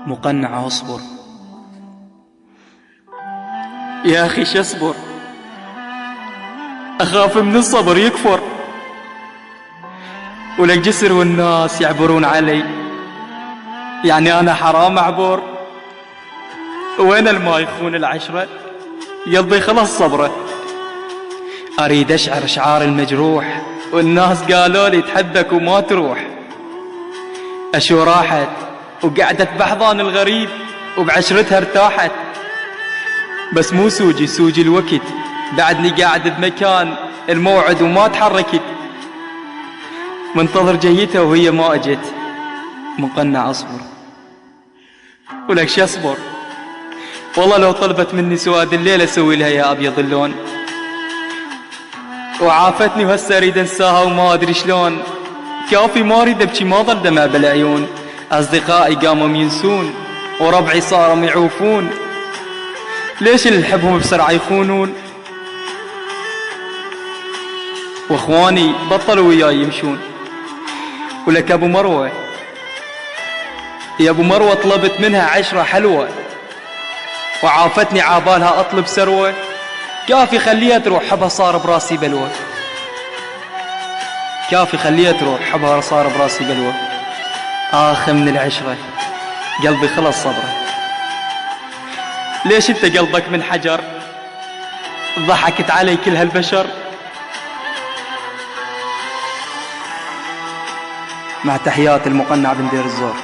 مقنع اصبر يا أخي شصبر، أخاف من الصبر يكفر، ولك جسر والناس يعبرون علي، يعني أنا حرام أعبر؟ وين الماء يخون العشرة؟ قلبي خلص صبره، أريد أشعر شعار المجروح، والناس قالوا لي تحبك وما تروح. أشو راحت وقعدت بحضان الغريب وبعشرتها ارتاحت، بس مو سوجي الوقت، بعدني قاعد بمكان الموعد وما تحركت، منتظر جيتها وهي ما اجت. مقنع اصبر، ولك شصبر، والله لو طلبت مني سواد الليل اسوي لها يا ابيض اللون، وعافتني وهسه اريد انساها وما ادري شلون. كافي ما اريد ابكي ما ظل دمع بالعيون، اصدقائي قاموا ينسون وربعي صاروا يعوفون، ليش اللي نحبهم بسرعة يخونون؟ واخواني بطلوا وياي يمشون. ولك ابو مروة، يا ابو مروة طلبت منها 10 حلوة وعافتني عابالها اطلب سروة، كافي خليها تروح حبها صار براسي بلوة، كافي خليها تروح حبها صار براسي بلوة. من العشرة قلبي خلص صبره، ليش انت قلبك من حجر؟ ضحكت علي كل هالبشر. مع تحيات المقنع بن دير الزور.